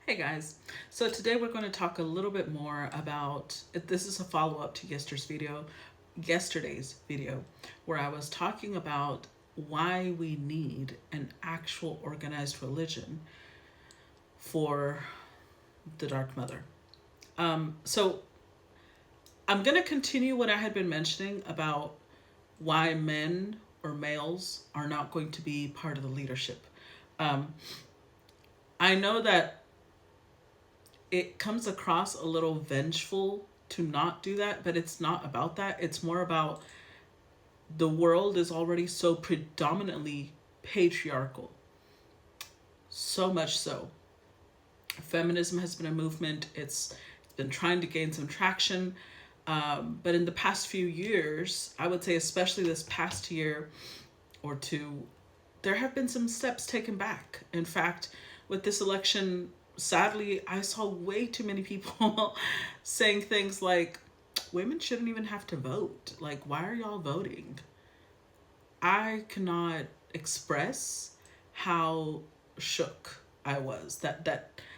Hey guys, so today we're going to talk a little bit more about this is a follow-up to yesterday's video where I was talking about why we need an actual organized religion for the Dark Mother. So I'm going to continue what I had been mentioning about why men or males are not going to be part of the leadership. Um, I know that it comes across a little vengeful to not do that, but it's not about that. It's more about the world is already so predominantly patriarchal. So much so. Feminism has been a movement, it's been trying to gain some traction. But in the past few years, I would say, especially this past year or two, there have been some steps taken back. In fact, with this election, sadly, I saw way too many people saying things like, women shouldn't even have to vote. Like, why are y'all voting? I cannot express how shook I was that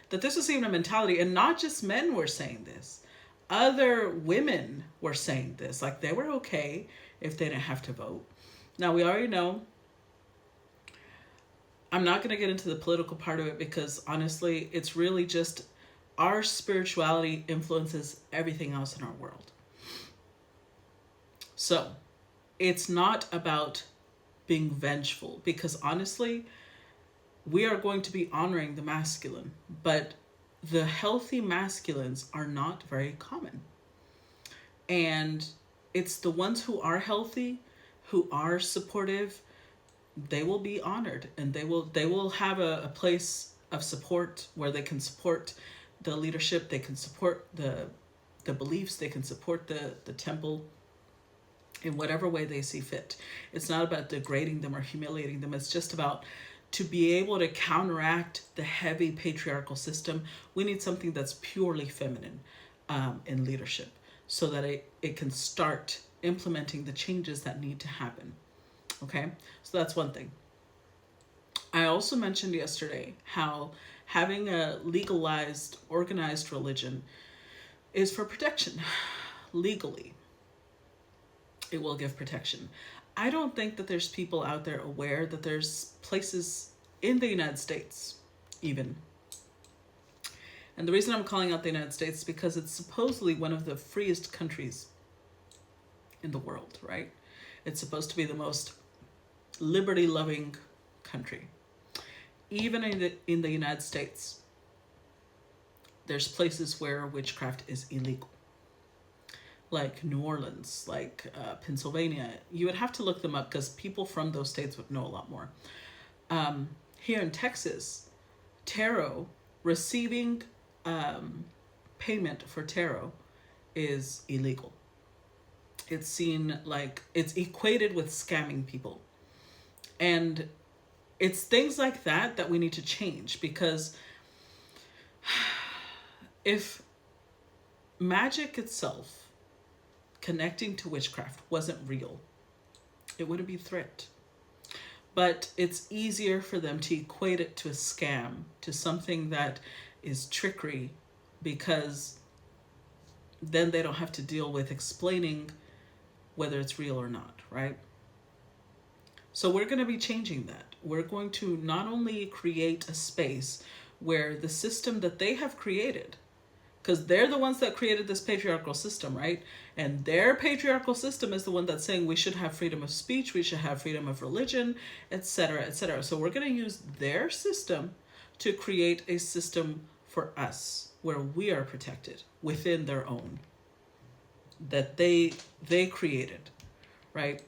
this was even a mentality, and not just men were saying this. Other women were saying this, like they were okay if they didn't have to vote. Now we already know, I'm not going to get into the political part of it because honestly, it's really just our spirituality influences everything else in our world. So it's not about being vengeful because honestly, we are going to be honoring the masculine, but the healthy masculines are not very common. And it's the ones who are healthy, who are supportive, they will be honored, and they will have a place of support where they can support the leadership, they can support the beliefs, they can support the temple in whatever way they see fit. It's not about degrading them or humiliating them. It's just about to be able to counteract the heavy patriarchal system, we need something that's purely feminine in leadership so that it can start implementing the changes that need to happen. Okay, so that's one thing. I also mentioned yesterday how having a legalized, organized religion is for protection legally. It will give protection. I don't think that there's people out there aware that there's places in the United States, even. And the reason I'm calling out the United States is because it's supposedly one of the freest countries in the world, right? It's supposed to be the most liberty loving country. Even in the United States, there's places where witchcraft is illegal, like New Orleans, like Pennsylvania. You would have to look them up because people from those states would know a lot more. Here in Texas, tarot, receiving payment for tarot is illegal. It's seen like it's equated with scamming people. And it's things like that we need to change because if magic itself connecting to witchcraft wasn't real, it wouldn't be a threat. But it's easier for them to equate it to a scam, to something that is trickery, because then they don't have to deal with explaining whether it's real or not, right? So we're going to be changing that. We're going to not only create a space where the system that they have created, because they're the ones that created this patriarchal system, right? And their patriarchal system is the one that's saying we should have freedom of speech, we should have freedom of religion, etc., etc. So we're going to use their system to create a system for us where we are protected within their own that they created, right?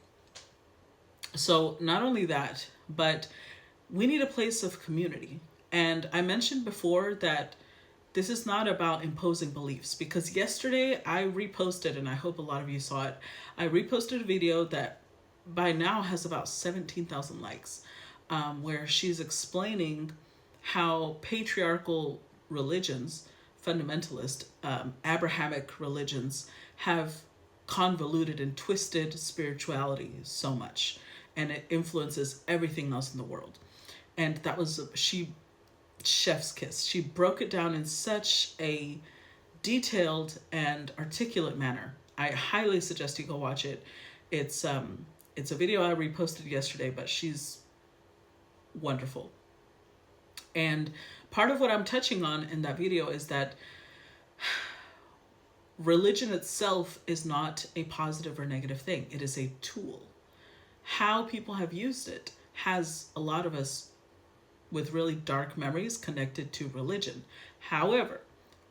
So not only that, but we need a place of community. And I mentioned before that this is not about imposing beliefs because yesterday I reposted, and I hope a lot of you saw it. I reposted a video that by now has about 17,000 likes, where she's explaining how patriarchal religions, fundamentalist, Abrahamic religions, have convoluted and twisted spirituality so much, and it influences everything else in the world. And that was she chef's kiss. She broke it down in such a detailed and articulate manner. I highly suggest you go watch it. It's a video I reposted yesterday, but she's wonderful. And part of what I'm touching on in that video is that religion itself is not a positive or negative thing. It is a tool. How people have used it has a lot of us with really dark memories connected to religion. However,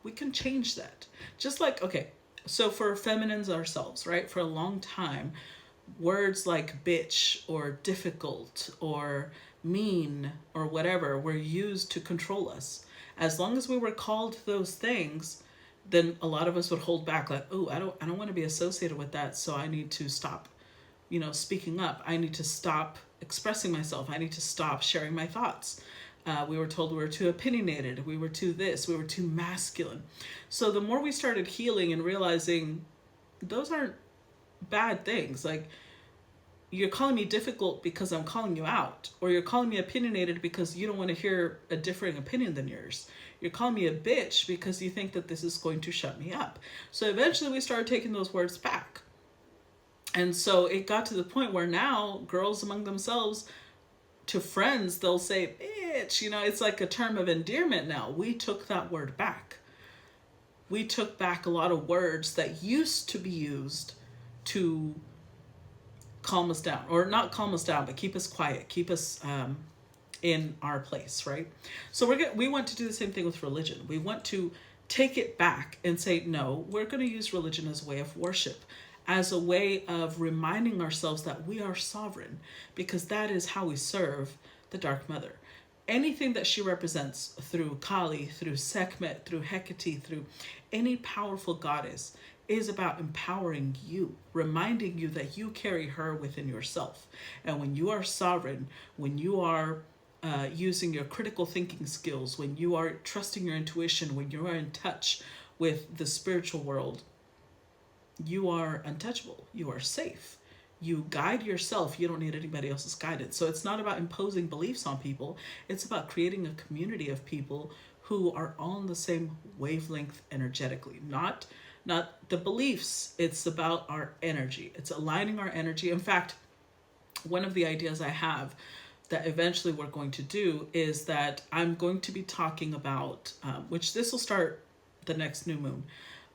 we can change that. Just like, okay, so for feminines ourselves, right? For a long time, words like bitch or difficult or mean or whatever were used to control us. As long as we were called those things, then a lot of us would hold back, like, oh, I don't want to be associated with that, so I need to stop, speaking up. I need to stop expressing myself. I need to stop sharing my thoughts. We were told we were too opinionated. We were too this. We were too masculine. So the more we started healing and realizing those aren't bad things. Like, you're calling me difficult because I'm calling you out, or you're calling me opinionated because you don't want to hear a differing opinion than yours. You're calling me a bitch because you think that this is going to shut me up. So eventually we started taking those words back. And so it got to the point where now girls among themselves, to friends, they'll say, bitch, it's like a term of endearment now. We took that word back. We took back a lot of words that used to be used to calm us down, or not calm us down, but keep us quiet, keep us in our place, right? So we want to do the same thing with religion. We want to take it back and say, no, we're going to use religion as a way of worship, as a way of reminding ourselves that we are sovereign, because that is how we serve the Dark Mother. Anything that she represents, through Kali, through Sekhmet, through Hecate, through any powerful goddess, is about empowering you, reminding you that you carry her within yourself. And when you are sovereign, when you are using your critical thinking skills, when you are trusting your intuition, when you are in touch with the spiritual world, you are untouchable. You are safe. You guide yourself. You don't need anybody else's guidance. So it's not about imposing beliefs on people. It's about creating a community of people who are on the same wavelength energetically, not the beliefs. It's about our energy. It's aligning our energy. In fact, one of the ideas I have that eventually we're going to do is that I'm going to be talking about, which this will start the next new moon,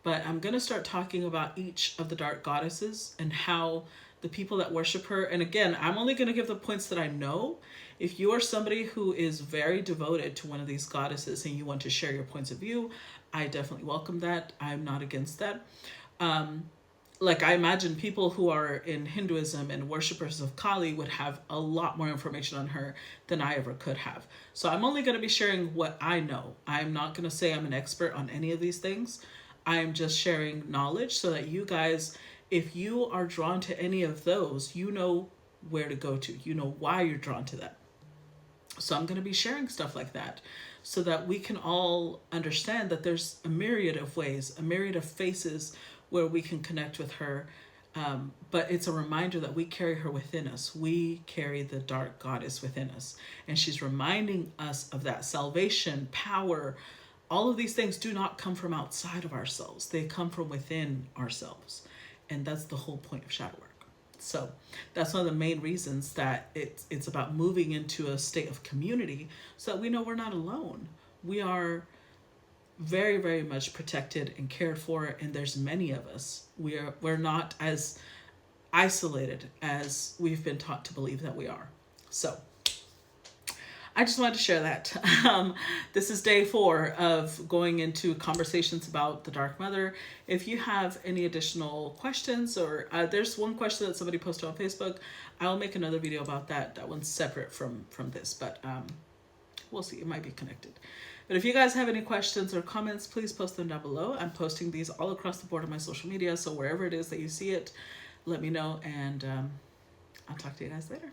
but I'm going to start talking about each of the dark goddesses and how the people that worship her. And again, I'm only going to give the points that I know. If you are somebody who is very devoted to one of these goddesses and you want to share your points of view, I definitely welcome that. I'm not against that. Like, I imagine people who are in Hinduism and worshippers of Kali would have a lot more information on her than I ever could have. So I'm only going to be sharing what I know. I'm not going to say I'm an expert on any of these things. I'm just sharing knowledge so that you guys, if you are drawn to any of those, you know where to go to. You know why you're drawn to that. So I'm going to be sharing stuff like that so that we can all understand that there's a myriad of ways, a myriad of faces where we can connect with her. But it's a reminder that we carry her within us. We carry the dark goddess within us. And she's reminding us of that. Salvation, power, all of these things do not come from outside of ourselves. They come from within ourselves. And that's the whole point of shadow work. So that's one of the main reasons that it's about moving into a state of community so that we know we're not alone. We are very, very much protected and cared for, and there's many of us. We're not as isolated as we've been taught to believe that we are. So I just wanted to share that. This is day 4 of going into conversations about the Dark Mother. If you have any additional questions, or there's one question that somebody posted on Facebook, I'll make another video about that. That one's separate from this, but we'll see. It might be connected. But if you guys have any questions or comments, please post them down below. I'm posting these all across the board on my social media, so wherever it is that you see it, let me know, and I'll talk to you guys later.